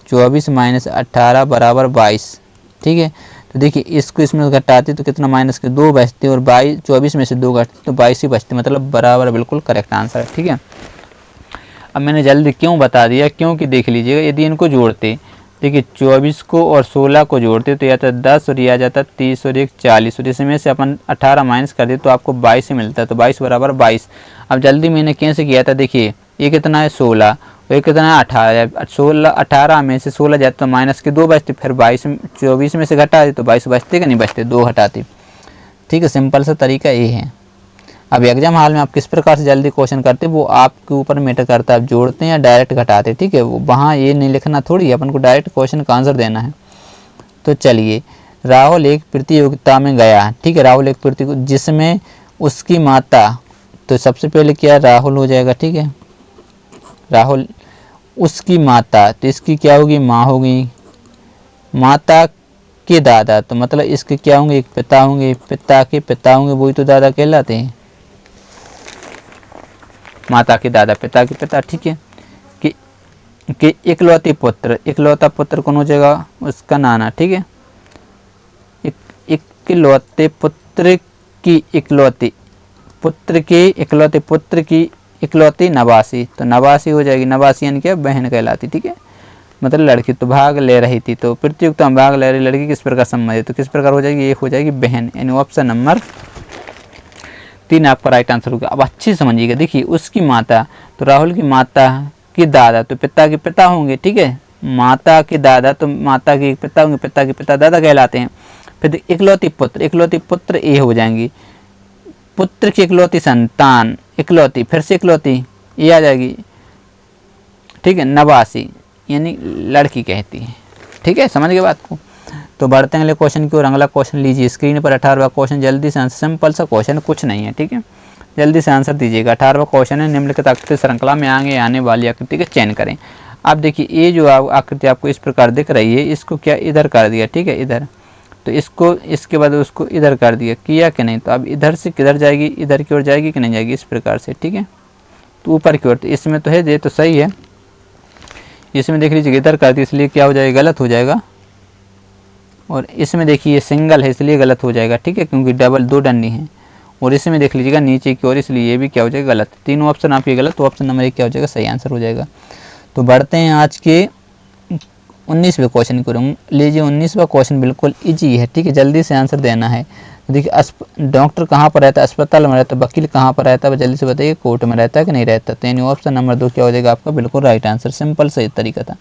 24 माइनस 18 बराबर 22, ठीक है। तो देखिए इसको इसमें घटाते तो कितना माइनस के 2 बचते और 22 24 में से 2 घटते तो 22 ही बचते, मतलब बराबर बिल्कुल करेक्ट आंसर है, ठीक है। अब मैंने जल्दी क्यों बता दिया, क्योंकि देख लीजिएगा यदि इनको जोड़ते, देखिए 24 को और 16 को जोड़ते तो यह आता 10 और यह आ जाता 30 और 1 40 और इसमें से अपन 18 माइनस कर दे तो आपको 22 ही मिलता है। तो 22 बराबर 22। अब जल्दी मैंने कैसे किया था, देखिए ये कितना है 16 और ये कितना है 18, 16 18 में से 16 जाते तो माइनस के 2 बचते, फिर 22 24 में से घटा दे तो 22 बचते कि नहीं बचते, 2 हटाते, ठीक है। सिंपल सा तरीका ये है। अब एग्जाम हॉल में आप किस प्रकार से जल्दी क्वेश्चन करते वो आपके ऊपर मैटर करता है, आप जोड़ते हैं या डायरेक्ट घटाते, ठीक है। वो वहाँ ये नहीं लिखना थोड़ी, अपन को डायरेक्ट क्वेश्चन का आंसर देना है। तो चलिए, राहुल एक प्रतियोगिता में गया, ठीक है। राहुल एक प्रतियोगिता जिसमें उसकी माता, तो सबसे पहले क्या राहुल हो जाएगा, ठीक है। राहुल उसकी माता, तो इसकी क्या होगी माँ होगी। माता के दादा, तो मतलब इसके क्या होंगे एक पिता होंगे, पिता के पिता होंगे, वही तो दादा कहलाते हैं। माता के दादा पिता के पिता, ठीक है। कि इकलौते पुत्र, इकलौता पुत्र कौन हो जाएगा उसका नाना, ठीक है। इकलौते पुत्र की इकलौती पुत्र के इकलौते पुत्र की इकलौती नवासी, तो नवासी हो जाएगी। नवासी यानी क्या बहन कहलाती, ठीक है, मतलब लड़की। तो भाग ले रही थी, तो प्रतियोगिता में भाग ले रही लड़की किस प्रकार संबंधित, तो किस प्रकार हो जाएगी, एक हो जाएगी बहन, यानी ऑप्शन नंबर 3 आपका राइट आंसर होगा। अब अच्छी समझिएगा, देखिए उसकी माता, तो राहुल की माता के दादा, तो पिता के पिता होंगे, ठीक है। माता के दादा, तो माता के पिता होंगे, पिता के पिता दादा कहलाते हैं। फिर इकलौती पुत्र, इकलौती पुत्र ये हो जाएंगी। पुत्र की इकलौती संतान, इकलौती फिर से इकलौती ये आ जाएगी, ठीक है। नवासी यानी लड़की कहती है, ठीक है, समझ गए बात को। तो बढ़ते हैं अगले क्वेश्चन की ओर। अगला क्वेश्चन लीजिए स्क्रीन पर 18वां क्वेश्चन, जल्दी से आंसर, सिंपल सा क्वेश्चन कुछ नहीं है, ठीक है, जल्दी से आंसर दीजिएगा। 18वां क्वेश्चन है निम्नलिखित आकृति श्रृंखला में आगे आने वाली आकृति का चयन करें। आप देखिए ये जो आकृति आपको इस प्रकार दिख रही है, इसको क्या इधर कर दिया, ठीक है, इधर, तो इसको इसके बाद उसको इधर कर दिया, किया कि नहीं। तो अब इधर से किधर जाएगी, इधर की ओर जाएगी कि नहीं जाएगी, इस प्रकार से, ठीक है। तो ऊपर की ओर, तो इसमें तो है ये तो सही है, इसमें देख लीजिए इधर कर दी इसलिए क्या हो जाएगा गलत हो जाएगा। और इसमें देखिए सिंगल है इसलिए गलत हो जाएगा, ठीक है, क्योंकि डबल 2 डंडी हैं। और इसमें देख लीजिएगा नीचे की ओर, इसलिए ये भी क्या हो जाएगा गलत। तीनों ऑप्शन आपके गलत, तो ऑप्शन नंबर 1 क्या हो जाएगा सही आंसर हो जाएगा। तो बढ़ते हैं आज के 19वें क्वेश्चन को। लीजिए 19वां क्वेश्चन बिल्कुल इजी है, ठीक है, जल्दी से आंसर देना है। तो देखिए डॉक्टर कहाँ पर रहता है, अस्पताल में रहता है। वकील कहाँ पर रहता है, जल्दी से बताइए, कोर्ट में रहता है कि नहीं रहता। तो यानी ऑप्शन नंबर 2 क्या हो जाएगा आपका बिल्कुल राइट आंसर, सिंपल सही तरीका था।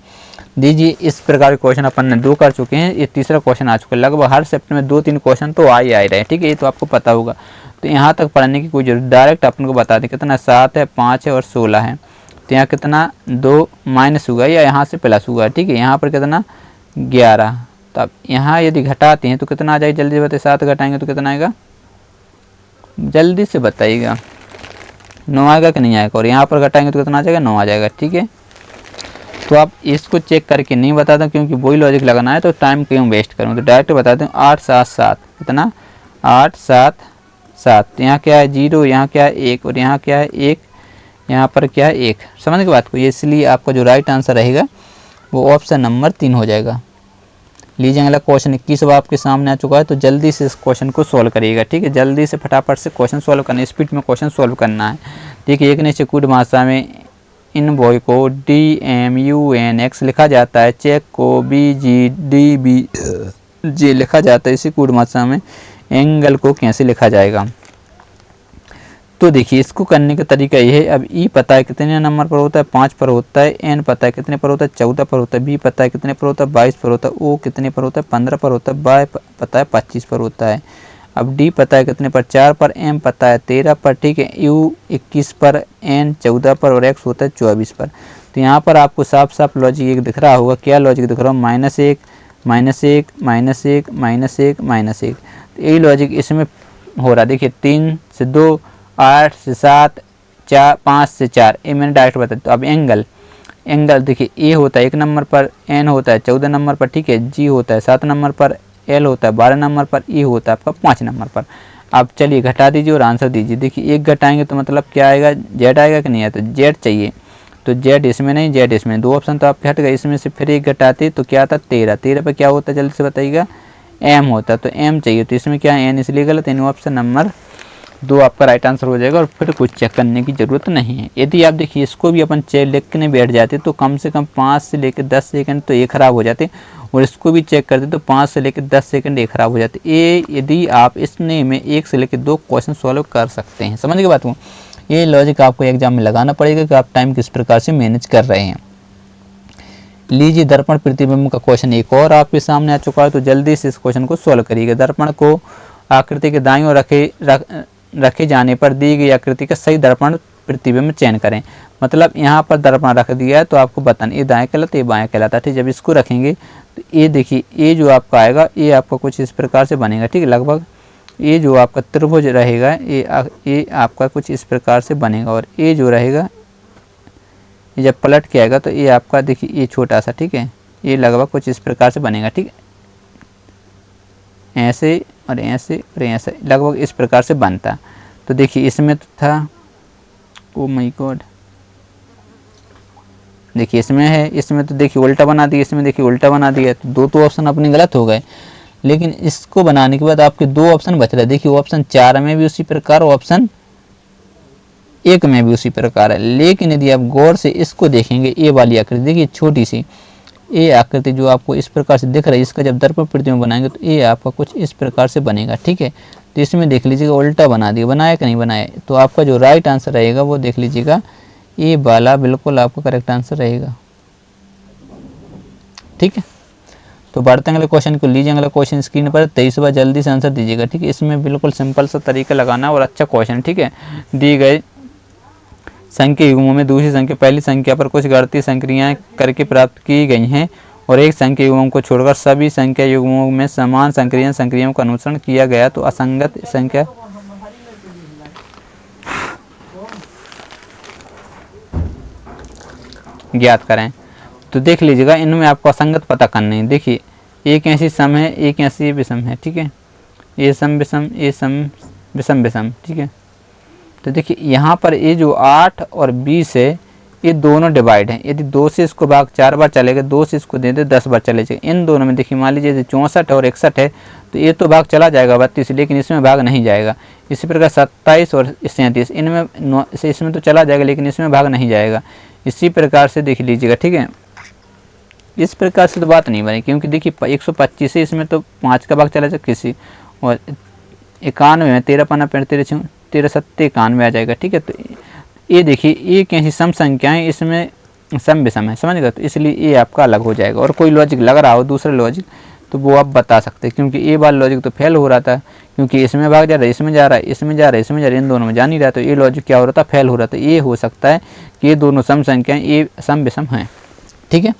दीजिए इस प्रकार के क्वेश्चन अपन ने 2 कर चुके हैं, ये तीसरा क्वेश्चन आ चुका है। लगभग हर सेप्ट में 2-3 क्वेश्चन तो आ ही रहे हैं, ठीक है, ये तो आपको पता होगा। तो यहाँ तक पढ़ने की कोई जरूरत, डायरेक्ट अपन को बता दें कितना 7 है, 5 है और 16 है। तो यहाँ कितना 2 माइनस हुआ या यहाँ से प्लस हुआ, ठीक है। यहाँ पर कितना 11। तो अब यहाँ यदि घटाते हैं तो कितना आ जाएगा, जल्दी बताइए, 7 घटाएंगे तो कितना आएगा, जल्दी से बताइएगा, 9 आएगा कि नहीं आएगा। और यहाँ पर घटाएंगे तो कितना आ जाएगा 9 आ जाएगा, ठीक है। तो आप इसको चेक करके नहीं बताता क्योंकि वही लॉजिक लगाना है तो टाइम क्यों वेस्ट करूँ। तो डायरेक्ट बताते हूँ 8 7 7 कितना 8 7 7। यहाँ क्या है 0, यहाँ क्या है 1 और यहाँ क्या है 1, यहाँ पर क्या है 1। समझ के बात को, इसलिए आपका जो राइट आंसर रहेगा वो ऑप्शन नंबर 3 हो जाएगा। लीजिए अगला क्वेश्चन 21 आपके सामने आ चुका है, तो जल्दी से इस क्वेश्चन को सॉल्व करिएगा। ठीक है, जल्दी से फटाफट से क्वेश्चन सॉल्व करना है, स्पीड में क्वेश्चन सॉल्व करना है। देखिए एक निश्चित कूट मात्रा में इन बॉय को DMUNX लिखा जाता है, चेक को BGDBJ लिखा जाता है, इसी कूट मात्रा में एंगल को कैसे लिखा जाएगा। तो देखिए इसको करने का तरीका ये है, अब ई पता है कितने नंबर पर होता है 5 पर होता है, एन पता है कितने पर होता है 14 पर होता है, बी पता है कितने पर होता है 22 पर होता है, ओ कितने पर होता है 15 पर होता है, बाय पता है 25 पर होता है। अब डी पता है कितने पर 4 पर, एम पता है 13 पर, ठीक है, यू 21 पर, एन 14 पर और एक्स होता है 24 पर। तो यहाँ पर आपको साफ साफ लॉजिक एक दिख रहा होगा। क्या लॉजिक दिख रहा हो, -1 -1 -1 -1 -1। तो यही लॉजिक इसमें हो रहा है। देखिए 3 से 2, 8 से 7, 4 5 से 4, ये मैंने डायरेक्ट बताया। तो अब एंगल देखिए ए होता है 1 नंबर पर, एन होता है 14 नंबर पर, ठीक है, जी होता है 7 नंबर पर, एल होता है 12 नंबर पर, ई होता है आपका 5 नंबर पर। अब चलिए घटा दीजिए और आंसर दीजिए। देखिए एक घटाएंगे तो मतलब क्या आएगा, जेड आएगा कि नहीं आया, तो जेड चाहिए, तो जेड इसमें नहीं, जेड इसमें, 2 ऑप्शन तो आपके हट गए। इसमें से फिर एक घटाते तो क्या आता 13, 13 पर क्या होता है जल्दी से बताइएगा, एम होता है, तो एम चाहिए, तो इसमें क्या है एन, इसलिए गलत, यानी ऑप्शन नंबर 2 आपका राइट आंसर हो जाएगा और फिर कुछ चेक करने की ज़रूरत नहीं है। यदि आप देखिए इसको भी अपन चेक लिखने बैठ जाते तो कम से कम 5 से लेकर 10 सेकंड तो ये खराब हो जाते, और इसको भी चेक करते तो 5 से लेकर 10 सेकंड ये खराब हो जाते। ये यदि आप इसने में 1 से लेकर 2 क्वेश्चन सॉल्व कर सकते हैं। समझ के बात को, ये लॉजिक आपको एग्जाम में लगाना पड़ेगा कि आप टाइम किस प्रकार से मैनेज कर रहे हैं। लीजिए दर्पण प्रतिबिंब का क्वेश्चन एक और आपके सामने आ चुका है, तो जल्दी से इस क्वेश्चन को सॉल्व करिएगा। दर्पण को आकृति के दाईं ओर रखे जाने पर दी गई आकृति का सही दर्पण प्रतिबिंब चयन करें। मतलब यहाँ पर दर्पण रख दिया है तो आपको बताना ये दाएं कहलाता है, ये बाएं कहलाता है। ठीक, जब इसको रखेंगे तो ये देखिए, ये जो आपका आएगा ये आपका कुछ इस प्रकार से बनेगा। ठीक है, लगभग ये जो आपका त्रिभुज रहेगा ये आपका कुछ इस प्रकार से बनेगा, और ये जो रहेगा ये जब पलट के आएगा तो ये आपका देखिए ये छोटा सा, ठीक है, ये लगभग कुछ इस प्रकार से बनेगा। ठीक है, ऐसे और ऐसे और ऐसे लगभग इस प्रकार से बनता। तो देखिए इसमें तो था, ओ माय गॉड, देखिए इसमें है, इसमें तो देखिए उल्टा बना दिया, इसमें देखिए उल्टा बना दिया, तो 2 तो ऑप्शन अपने गलत हो गए। लेकिन इसको बनाने के बाद आपके 2 ऑप्शन बच रहे। देखिए ऑप्शन 4 में भी उसी प्रकार, ऑप्शन 1 में भी उसी प्रकार है। लेकिन यदि आप गौर से इसको देखेंगे, ये वाली आकृति देखिए छोटी सी, ये आकृति जो आपको इस प्रकार से दिख रही है, इसका जब दर्पण प्रतिबिंब बनाएंगे तो ये आपका कुछ इस प्रकार से बनेगा। ठीक है, तो इसमें देख लीजिएगा उल्टा बना दिया, बनाया कि नहीं बनाया। तो आपका जो राइट आंसर रहेगा वो देख लीजिएगा, ये वाला बिल्कुल आपका करेक्ट आंसर रहेगा। ठीक है, तो बढ़ते हैं अगले क्वेश्चन को। लीजिए अगला क्वेश्चन स्क्रीन पर 23वां, जल्दी से आंसर दीजिएगा। ठीक है, इसमें बिल्कुल सिंपल सा तरीका लगाना और अच्छा क्वेश्चन। ठीक है, दी गए संख्या युग्मों में दूसरी संख्या पहली संख्या पर कुछ गणितीय संक्रियाएं करके प्राप्त की गई हैं, और एक संख्या युग्मों को छोड़कर सभी संख्या युग्मों में समान संक्रियाओं का अनुसरण किया गया तो असंगत संख्या ज्ञात करें। तो देख लीजिएगा, इनमें आपको असंगत पता करनी है। देखिए एक ऐसी सम है, एक ऐसी विषम है। ठीक है, ये सम विषम, ये सम विषम विषम। ठीक है, तो देखिए यहाँ पर ये जो 8 और 20 है ये दोनों डिवाइड हैं। यदि 2 से इसको भाग 4 बार चलेगा, 2 से इसको दे दे 10 बार चले जाएगा। इन दोनों में देखिए मान लीजिए 64 और 61 है, तो ये तो भाग चला जाएगा 32, लेकिन इसमें भाग नहीं जाएगा। इसी प्रकार 27 और 37 इनमें इसमें तो चला जाएगा, लेकिन इसमें भाग नहीं जाएगा। इसी प्रकार से देख लीजिएगा। ठीक है, इस प्रकार से तो बात नहीं बनी, क्योंकि देखिए 125 है, इसमें तो 5 का भाग चला जाएगा किसी, और 91 में 13 पाना 13 सत्ते 91 आ जाएगा। ठीक है, तो ये देखिए ये कैसी सम संख्याएं, इसमें सम विषम है। समझ गए, तो इसलिए ये आपका अलग हो जाएगा। और कोई लॉजिक लग रहा हो दूसरा लॉजिक तो वो आप बता सकते हैं, क्योंकि ये बार लॉजिक तो फेल हो रहा था, क्योंकि इसमें भाग जा रहा है, इसमें जा रहा है, इसमें जा रहा है, इसमें जा रहा है, इन दोनों में जा नहीं रहा। तो ये लॉजिक क्या हो रहा था, फेल हो रहा था। ये हो सकता है कि ये दोनों सम संख्याएं ये सम विषम हैं। ठीक है,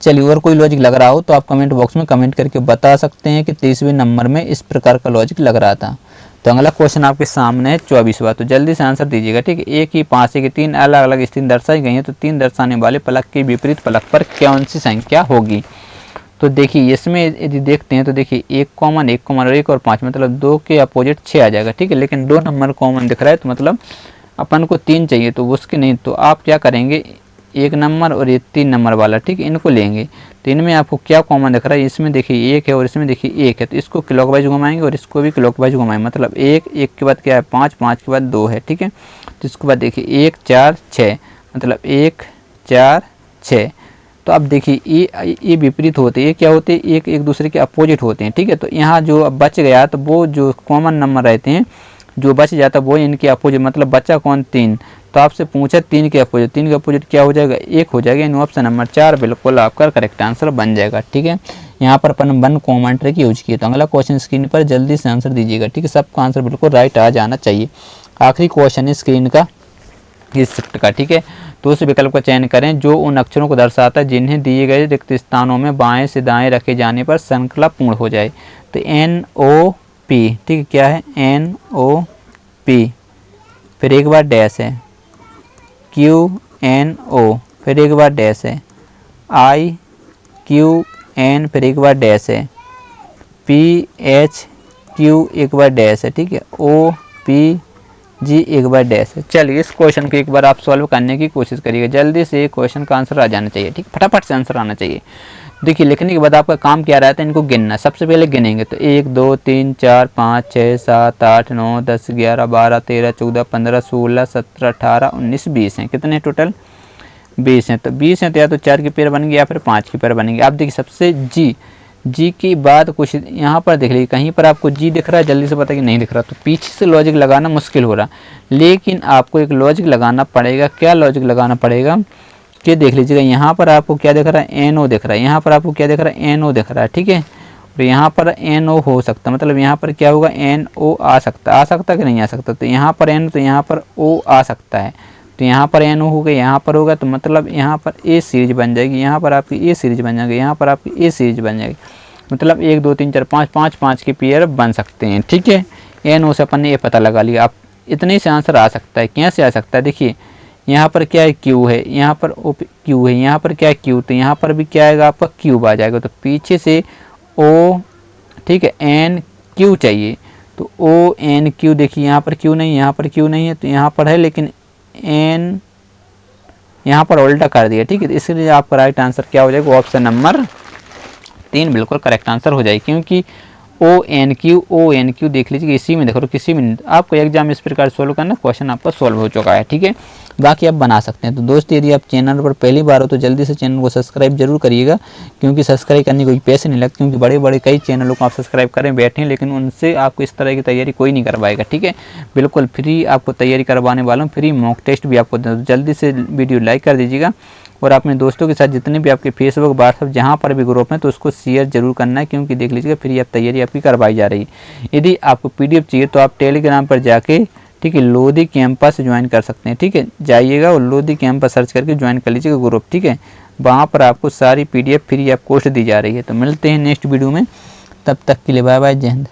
चलिए और कोई लॉजिक लग रहा हो तो आप कमेंट बॉक्स में कमेंट करके बता सकते हैं कि 23वें नंबर में इस प्रकार का लॉजिक लग रहा था। तो अगला क्वेश्चन आपके सामने है 24वां, तो जल्दी से आंसर दीजिएगा। ठीक है, एक ही पासे की 3 अलग अलग स्थिति दर्शाई गई है, तो 3 दर्शाने वाले फलक के विपरीत फलक पर कौन सी संख्या होगी। तो देखिए इसमें यदि देखते हैं तो देखिए 1 कॉमन 1 कॉमन 1 और 5 मतलब 2 के अपोजिट 6 आ जाएगा। ठीक है, लेकिन 2 नंबर कॉमन दिख रहा है तो मतलब अपन को 3 चाहिए, तो उसके नहीं, तो आप क्या करेंगे 1 नंबर और ये 3 नंबर वाला, ठीक है, इनको लेंगे। तो इनमें आपको क्या कॉमन दिख रहा है, इसमें देखिए 1 है और इसमें देखिए 1 है, तो इसको क्लॉकवाइज घुमाएंगे और इसको भी क्लॉकवाइज घुमाएंगे, मतलब 1 1 के बाद क्या है 5 5 के बाद 2 है। ठीक है, तो इसके बाद देखिए 1 4 6 मतलब 1 4 6। तो अब देखिए ये विपरीत होते हैं, ये क्या होते हैं, एक दूसरे के अपोजिट होते हैं। ठीक है, तो यहाँ जो अब बच गया तो वो जो कॉमन नंबर रहते हैं जो बच जाता है वो इनके अपोजिट, मतलब बचा कौन 3। तो आपसे पूछा 3 के अपोजिट, 3 के अपोजिट क्या हो जाएगा 1 हो जाएगा, यानी ऑप्शन नंबर 4 बिल्कुल आपका करेक्ट आंसर बन जाएगा। ठीक है, यहाँ पर अपन 1 कॉमन ट्रिक यूज किया। तो अगला क्वेश्चन स्क्रीन पर जल्दी से आंसर दीजिएगा। ठीक है, सबका आंसर बिल्कुल राइट आ जाना चाहिए। आखिरी क्वेश्चन है स्क्रीन का इस शिफ्ट का। ठीक है, तो उस विकल्प का चयन करें जो उन अक्षरों को दर्शाता है जिन्हें दिए गए रिक्त स्थानों में बाएं से दाएं रखे जाने पर श्रृंखला पूर्ण हो जाए। तो NOP, ठीक है, क्या है NOP, फिर एक बार डैश है, QNO, फिर एक बार डैश है, IQN, फिर एक बार डैश है, PHQ एक बार डैश है। ठीक है, OPG एक बार डैश है। चलिए इस क्वेश्चन को एक बार आप सॉल्व करने की कोशिश करिएगा, जल्दी से क्वेश्चन का आंसर आ जाना चाहिए। ठीक, फटाफट से आंसर आना चाहिए। देखिए लिखने के बाद आपका काम क्या रहता है, इनको गिनना। सबसे पहले गिनेंगे तो 1 2 3 4 5 6 7 8 9 10 11 12 13 14 15 16 17 18 19 20 हैं। कितने टोटल 20 हैं। तो 20 हैं तो या तो 4 की पेयर बनेंगे या फिर 5 की पेयर बनेंगे। आप देखिए सबसे जी की बात कुछ यहाँ पर देख लीजिए, कहीं पर आपको जी दिख रहा है, जल्दी से पता कि नहीं दिख रहा, तो पीछे से लॉजिक लगाना मुश्किल हो रहा, लेकिन आपको एक लॉजिक लगाना पड़ेगा। क्या लॉजिक लगाना पड़ेगा कि देख लीजिएगा यहाँ पर आपको क्या दिख रहा है NO दिख रहा है, यहाँ पर आपको क्या दिख रहा है NO दिख रहा है। ठीक है, और यहाँ पर NO हो सकता, मतलब यहाँ पर क्या होगा NO आ सकता कि नहीं आ सकता। तो यहाँ पर N तो यहाँ पर O आ सकता है, तो यहाँ पर NO होगा, यहाँ पर होगा, तो मतलब यहाँ पर A सीरीज बन जाएगी, यहाँ पर आपकी A सीरीज बन जाएगी, यहाँ पर आपकी A सीरीज बन जाएगी, मतलब 1 2 3 4 5 5 के पेयर बन सकते हैं। ठीक है, NO से अपन ने ये पता लगा लिया। आप इतने से आंसर आ सकता है। कैसे आ सकता है, देखिए यहाँ पर क्या है Q है, यहाँ पर Q है, यहाँ पर क्या है Q, तो यहाँ पर भी क्या आएगा आपका क्यूब आ जाएगा। तो पीछे से O, ठीक है, NQ चाहिए, तो ONQ, देखिए यहाँ पर Q नहीं, यहाँ पर Q नहीं है, तो यहाँ पर है लेकिन N यहाँ पर उल्टा कर दिया। ठीक है, इसलिए आपका राइट आंसर क्या हो जाएगा, ऑप्शन नंबर 3 बिल्कुल करेक्ट आंसर हो जाएगी। क्योंकि ONQ देख लीजिए, इसी में देखो, किसी में आपको एग्जाम इस प्रकार सोल्व करना, क्वेश्चन आपका सोल्व हो चुका है। ठीक है, बाकी आप बना सकते हैं। तो दोस्तों यदि आप चैनल पर पहली बार हो तो जल्दी से चैनल को सब्सक्राइब जरूर करिएगा, क्योंकि सब्सक्राइब करने कोई पैसे नहीं लगते, क्योंकि बड़े बड़े कई चैनलों को आप सब्सक्राइब करें बैठे हैं, लेकिन उनसे आपको इस तरह की तैयारी कोई नहीं करवाएगा। ठीक है, बिल्कुल फ्री आपको तैयारी करवाने वाला हूँ, फ्री मॉक टेस्ट भी आपको। जल्दी से वीडियो लाइक कर दीजिएगा और अपने दोस्तों के साथ जितने भी आपके फेसबुक व्हाट्सएप जहाँ पर भी ग्रुप हैं तो उसको शेयर जरूर करना है, क्योंकि देख लीजिएगा फ्री आप तैयारी आपकी करवाई जा रही है। यदि आपको PDF चाहिए तो आप टेलीग्राम पर जाके, ठीक है, लोधी कैंपस ज्वाइन कर सकते हैं। ठीक है, जाइएगा और लोधी कैंपस सर्च करके ज्वाइन कर लीजिएगा ग्रुप। ठीक है, वहाँ पर आपको सारी PDF फ्री आप कोर्स दी जा रही है। तो मिलते हैं नेक्स्ट वीडियो में, तब तक के लिए बाय बाय, जय हिंद।